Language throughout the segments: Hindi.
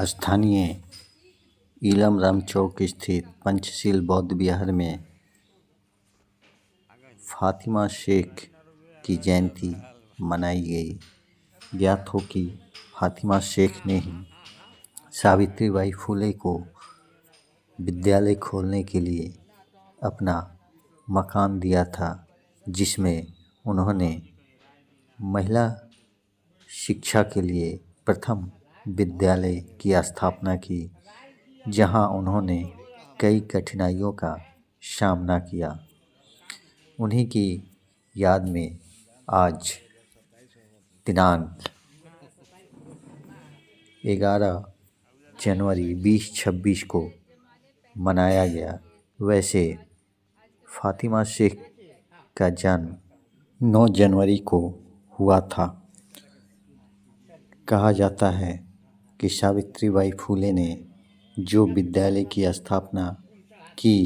स्थानीय इलम राम चौक स्थित पंचशील बौद्ध विहार में फातिमा शेख की जयंती मनाई गई। ज्ञात हो कि फातिमा शेख ने ही सावित्रीबाई फुले को विद्यालय खोलने के लिए अपना मकान दिया था, जिसमें उन्होंने महिला शिक्षा के लिए प्रथम विद्यालय की स्थापना की, जहां उन्होंने कई कठिनाइयों का सामना किया। उन्हीं की याद में आज दिनांक 11 जनवरी 2026 को मनाया गया। वैसे फातिमा शेख का जन्म 9 जनवरी को हुआ था। कहा जाता है कि सावित्रीबाई फुले ने जो विद्यालय की स्थापना की,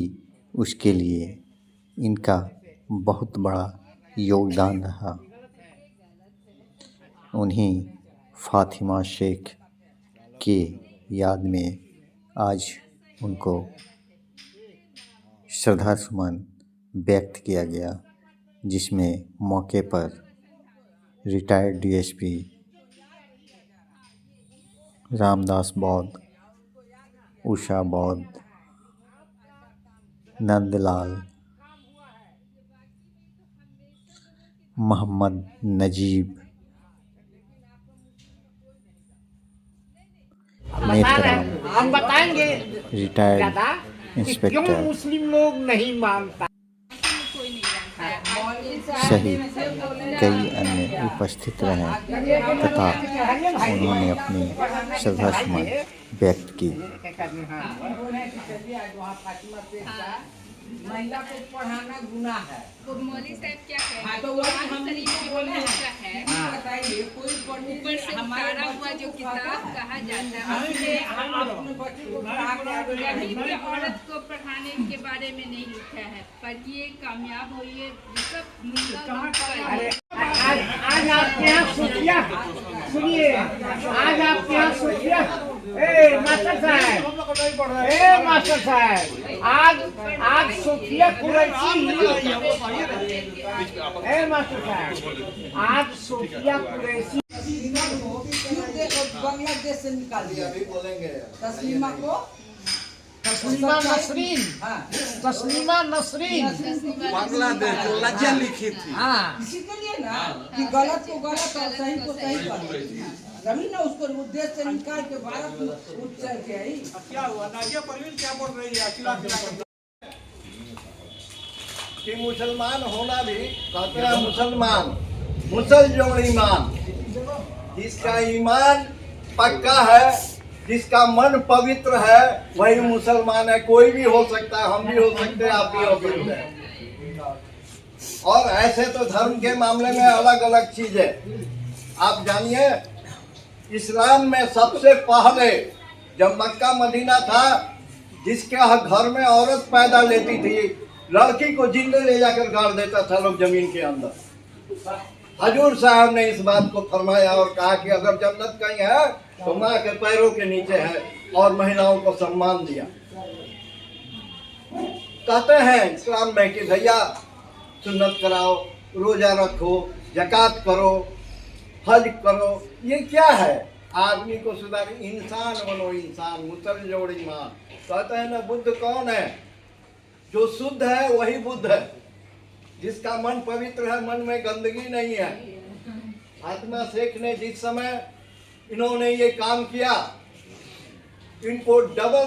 उसके लिए इनका बहुत बड़ा योगदान रहा। उन्हीं फातिमा शेख के याद में आज उनको श्रद्धा सुमन व्यक्त किया गया, जिसमें मौके पर रिटायर्ड डीएसपी रामदास बौद्ध, उषा बौद्ध, नंदलाल, मोहम्मद नजीब, हम बताएंगे रिटायर्ड इंस्पेक्टर मुस्लिम लोग नहीं मानता सहित कई अन्य उपस्थित रहे तथा उन्होंने अपनी श्रद्धासुमन व्यक्त की। महिला को पढ़ाना गुनाह है तो मौलवी साहब क्या कहें? हाँ, तो वो हम शरीफ में बोलना है। बताइए कोई ऊपर से उतारा हुआ जो किताब कहा जाता है, हम अपने बच्चे को पढ़ा के कहीं भी औरत को पढ़ाने के बारे में नहीं लिखा है। पढ़िए, कामयाब होइए, आज आपके यहाँ सुखिया सुनिए, आज आपके यहाँ सुखिया मास्टर साहब आज सुखिया कुरैशी मास्टर साहब आज सुखिया कुरैशी बांग्लादेश से निकाल दिया। तस्लीमा को तस्लीमा नसरीन बांग्लादेश जो लज्जा लिखी थी, इसी के लिए ना कि गलत को गलत और सही को सही कर तभी ना उसको उद्देश्य से निकाल के भारत में उच्चय के आई। क्या हुआ? नाजिया परवीन क्या बोल रही है? कि मुसलमान होना भी कहते हैं मुसलमान मुसल जोड़ ईमान, जिसका ईमान पक्का है, जिसका मन पवित्र है, वही मुसलमान है। कोई भी हो सकता है, हम भी हो सकते हैं, आप भी हो सकते हैं। और ऐसे तो धर्म के मामले में अलग अलग चीज है। आप जानिए, इस्लाम में सबसे पहले जब मक्का मदीना था, जिसके घर में औरत पैदा लेती थी, लड़की को जिंदे ले जाकर गाड़ देता था लोग जमीन के अंदर। हजूर साहब ने इस बात को फरमाया और कहा कि अगर जन्नत कहीं है तो माँ के पैरों के नीचे है, और महिलाओं को सम्मान दिया। कहते हैं इस्लाम में कि भैया सुन्नत कराओ, रोजा रखो, ज़कात करो, हज करो। ये क्या है? आदमी को सुधार, इंसान बनो, इंसान मुसल जोड़ ईमान। कहते हैं ना, बुद्ध कौन है? जो शुद्ध है वही बुद्ध है, जिसका मन पवित्र है, मन में गंदगी नहीं है। फातिमा शेख ने जिस समय इन्होंने ये काम किया, इनको डबल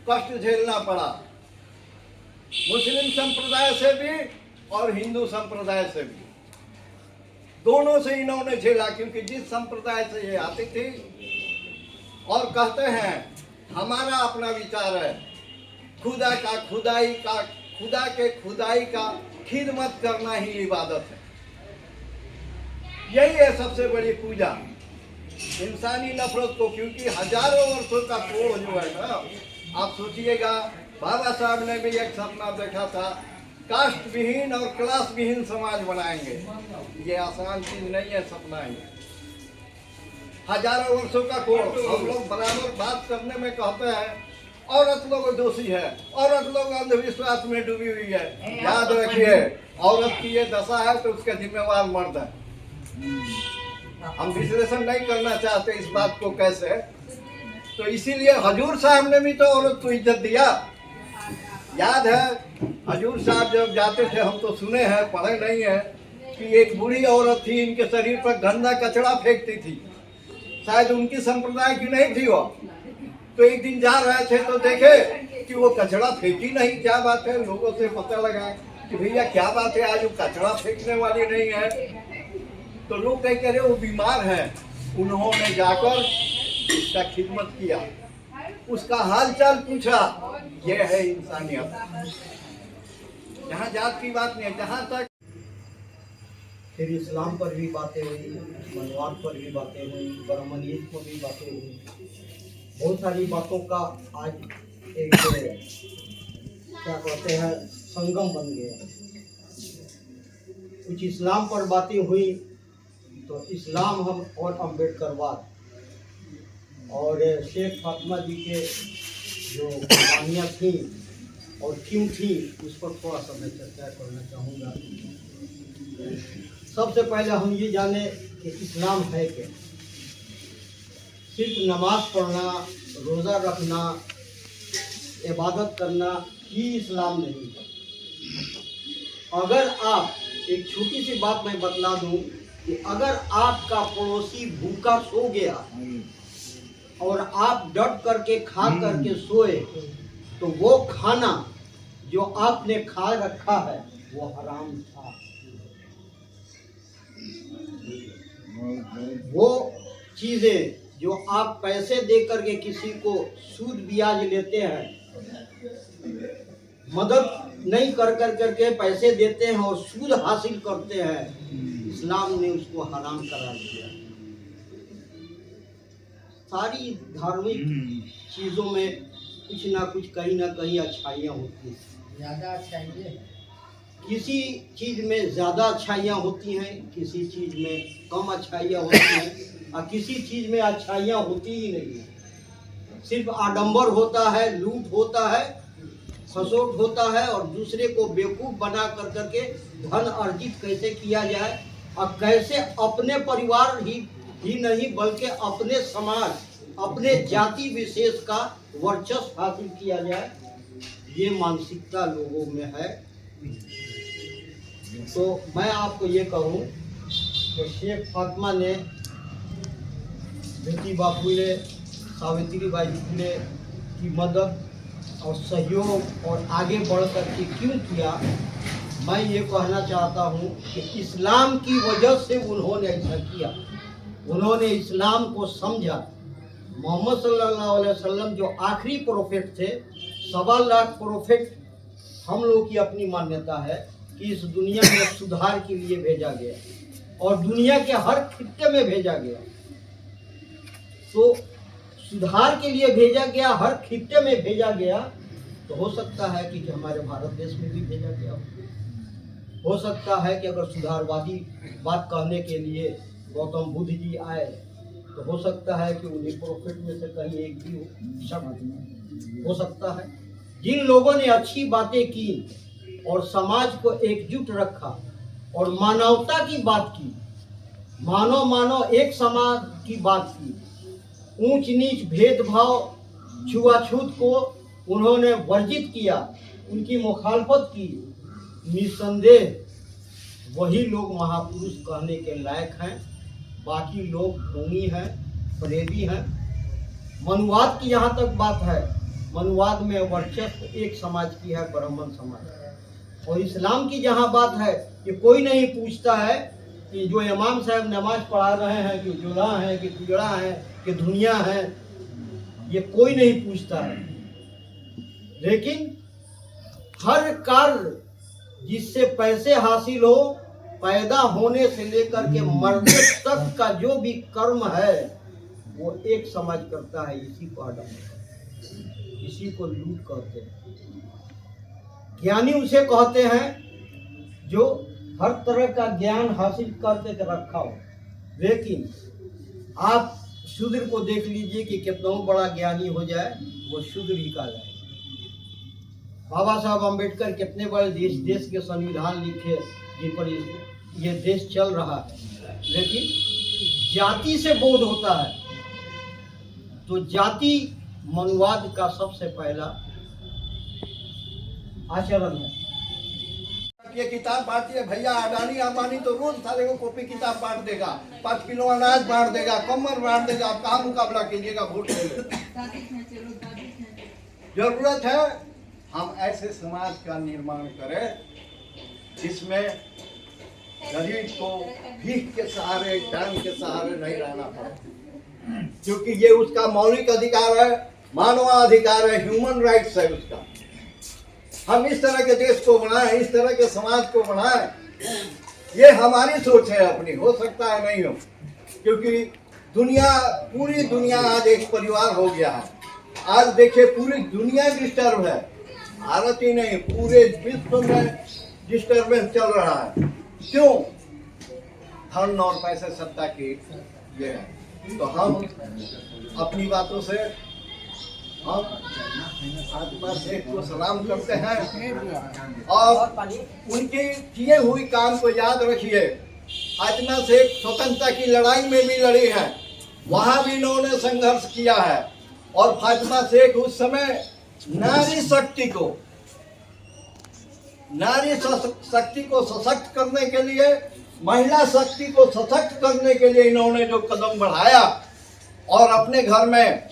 कष्ट झेलना पड़ा, मुस्लिम संप्रदाय से भी और हिंदू संप्रदाय से भी, दोनों से इन्होंने झेला। क्योंकि जिस संप्रदाय से ये आती थी, और कहते हैं हमारा अपना विचार है, खुदा का खुदाई का, खुदा के खुदाई का खिदमत करना ही इबादत है। यही है सबसे बड़ी पूजा, इंसानी नफरत को। क्योंकि हजारों वर्षों का तोड़ जो है ना, आप सोचिएगा, बाबा साहब ने भी एक सपना देखा था, कास्ट विहीन और क्लास विहीन समाज बनाएंगे। ये आसान चीज नहीं है सपना ही। हजारों वर्षों का कोड। हम लोग बराबर बात करने में कहते हैं औरत लोग दोषी है, औरत लोग अंधविश्वास में डूबी हुई है। याद रखिए, औरत की ये दशा है तो उसका जिम्मेवार मर्द है। हम विश्लेषण नहीं करना चाहते इस बात को कैसे, तो इसीलिए हजूर साहब ने भी तो औरत को इज्जत दिया। याद है हजूर साहब जब जाते थे, हम तो सुने हैं, पढ़े नहीं है, कि एक बूढ़ी औरत थी, इनके शरीर पर गंदा कचरा फेंकती थी। शायद उनकी संप्रदाय की नहीं थी वो। तो एक दिन जा रहे थे तो देखे कि वो कचरा फेंकी नहीं। क्या बात है, लोगों से पता लगा कि भैया क्या बात है, आज वो कचरा फेंकने वाली नहीं है। तो लोग कह रहे वो बीमार है। उन्होंने जाकर उसका खिदमत किया, उसका हाल चाल पूछा। यह है इंसानियत। यहाँ जात की बात नहीं है। जहाँ तक फिर इस्लाम पर भी बातें हुई, मनवाद पर भी बातें हुई, ब्राह्मणियत पर भी बातें हुई। बहुत सारी बातों का आज एक क्या कहते हैं संगम बन गया। कुछ इस्लाम पर बातें हुई तो इस्लाम हम और अम्बेडकरवाद और शेख फातिमा जी के जो कहानियाँ थी और क्यों थी, उस पर थोड़ा सा मैं चर्चा करना चाहूँगा। सबसे पहले हम ये जाने कि इस्लाम है क्या। सिर्फ नमाज पढ़ना, रोज़ा रखना, इबादत करना ही इस्लाम नहीं है। अगर आप, एक छोटी सी बात मैं बतला दूं कि अगर आपका पड़ोसी भूखा सो गया और आप डट करके खा करके सोए, तो वो खाना जो आपने खा रखा है वो हराम था। वो चीज़ें जो आप पैसे दे करके किसी को सूद ब्याज लेते हैं, मदद नहीं कर करके पैसे देते हैं और सूद हासिल करते हैं, इस्लाम ने उसको हराम करार दिया। सारी धार्मिक चीज़ों में कुछ ना कुछ, कहीं ना कहीं अच्छाइयाँ होती हैं। ज़्यादा अच्छाई किसी चीज़ में ज़्यादा अच्छाइयाँ होती हैं, किसी चीज़ में कम अच्छाइयाँ होती हैं, और किसी चीज़ में अच्छाइयाँ होती ही नहीं है। सिर्फ आडंबर होता है, लूट होता है, खसोट होता है, और दूसरे को बेवकूफ़ बना कर करके धन अर्जित कैसे किया जाए और कैसे अपने परिवार ही नहीं बल्कि अपने समाज, अपने जाति विशेष का वर्चस्व हासिल किया जाए, ये मानसिकता लोगों में है। तो मैं आपको ये कहूँ कि शेख फातिमा ने ज्योतिबा फूले, सावित्रीबाई फूले की मदद और सहयोग और आगे बढ़ कर के क्यों किया, मैं ये कहना चाहता हूँ कि इस्लाम की वजह से उन्होंने ऐसा किया। उन्होंने इस्लाम को समझा। मोहम्मद सल्लल्लाहु अलैहि वसल्लम जो आखिरी प्रोफेट थे, 1.25 लाख प्रोफेट हम लोग की अपनी मान्यता है कि इस दुनिया में सुधार के लिए भेजा गया और दुनिया के हर खित्ते में भेजा गया। तो सुधार के लिए भेजा गया, हर खित्ते में भेजा गया, तो हो सकता है कि हमारे भारत देश में भी भेजा गया हो सकता है कि अगर सुधारवादी बात कहने के लिए गौतम बुद्ध जी आए तो हो सकता है कि उन्हीं प्रोफेट में से कहीं एक भी हो सकता है। जिन लोगों ने अच्छी बातें की और समाज को एकजुट रखा और मानवता की बात की, मानो एक समाज की बात की, ऊंच नीच भेदभाव छुआछूत को उन्होंने वर्जित किया, उनकी मुखालफत की, निस्संदेह वही लोग महापुरुष कहने के लायक हैं। बाकी लोग ढोंगी हैं, फरेबी हैं। मनुवाद की यहाँ तक बात है, मनुवाद में वर्चस्व एक समाज की है, ब्राह्मण समाज। और इस्लाम की जहाँ बात है कि कोई नहीं पूछता है कि जो इमाम साहब नमाज पढ़ा रहे हैं कि जुला हैं कि कुजड़ा हैं कि दुनिया है, ये कोई नहीं पूछता है। लेकिन हर कार्य जिससे पैसे हासिल हो, पैदा होने से लेकर के मरने तक का जो भी कर्म है वो एक समाज करता है। इसी को आडम्बर, इसी को लूट कहते हैं। ज्ञानी उसे कहते हैं जो हर तरह का ज्ञान हासिल करके रखा हो। लेकिन आप शूद्र को देख लीजिए कि कितना बड़ा ज्ञानी हो जाए वो शूद्र ही कहा जाए। बाबा साहब अम्बेडकर कितने बड़े देश के संविधान लिखे जिन पर ये देश चल रहा है, लेकिन जाति से बोध होता है तो जाति मनुवाद का सबसे पहला आचरण है। ये किताब बांटती है भैया, अडानी अंबानी तो रोज सारे को कॉपी किताब बांट देगा, 5 किलो अनाज बांट देगा, कमर बांट देगा। आप कहाँ मुकाबला कीजिएगा वोट ले ले। जरूरत है हम ऐसे समाज का निर्माण करें जिसमें गरीब को भीख के सहारे, टांग के सहारे नहीं रहना पड़े, क्योंकि ये उसका मौलिक अधिकार है, मानवाधिकार है, ह्यूमन राइट्स है उसका। हम इस तरह के देश को बनाएं, इस तरह के समाज को बनाएं, ये हमारी सोच है अपनी, हो सकता है नहीं हो, क्योंकि दुनिया, पूरी दुनिया आज एक परिवार हो गया है। आज देखिए पूरी दुनिया डिस्टर्ब है, भारत ही नहीं पूरे विश्व में डिस्टर्बेंस चल रहा है। क्यों? धन और पैसे सत्ता की ये है। तो हम अपनी बातों से हम फातिमा शेख को सलाम करते हैं और उनके किए हुए काम को याद रखिए। फातिमा शेख स्वतंत्रता की लड़ाई में भी लड़ी है, वहां भी इन्होंने संघर्ष किया है। और फातिमा शेख उस समय नारी शक्ति को सशक्त करने के लिए, महिला शक्ति को सशक्त करने के लिए इन्होंने जो कदम बढ़ाया और अपने घर में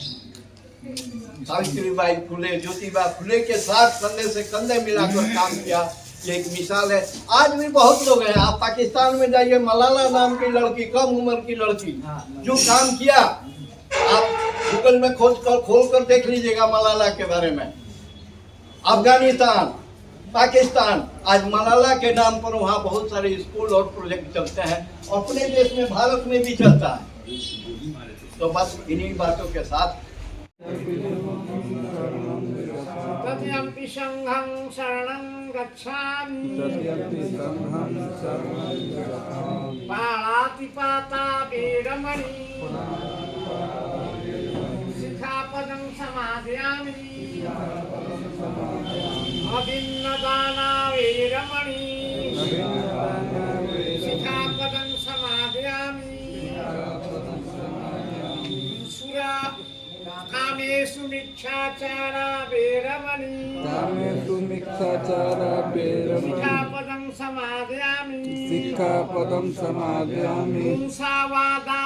सावित्रीबाई फुले, ज्योतिबा फुले के साथ कंधे से कंधे मिलाकर काम किया, ये एक मिसाल है। आज भी बहुत लोग हैं, आप पाकिस्तान में जाइए, मलाला नाम की लड़की, कम उम्र की लड़की जो काम किया, आप गूगल में खोल कर देख लीजिएगा मलाला के बारे में। अफगानिस्तान, पाकिस्तान, आज मलाला के नाम पर वहाँ बहुत सारे स्कूल और प्रोजेक्ट चलते हैं, अपने देश में, भारत में भी चलता है। तो बस इन्हीं बातों के साथ तथ्यंपि संघं शरणं गच्छामि पाणातिपाता वीरमणि शिखापदं समादयामि अभिन्नदाना वीरमणि शिखापदं समादयामि सुरा कामेषु मिच्छाचारा वीरमणि शिखापदं समादयामि सिक्खापदं समादयामि हिंसावादा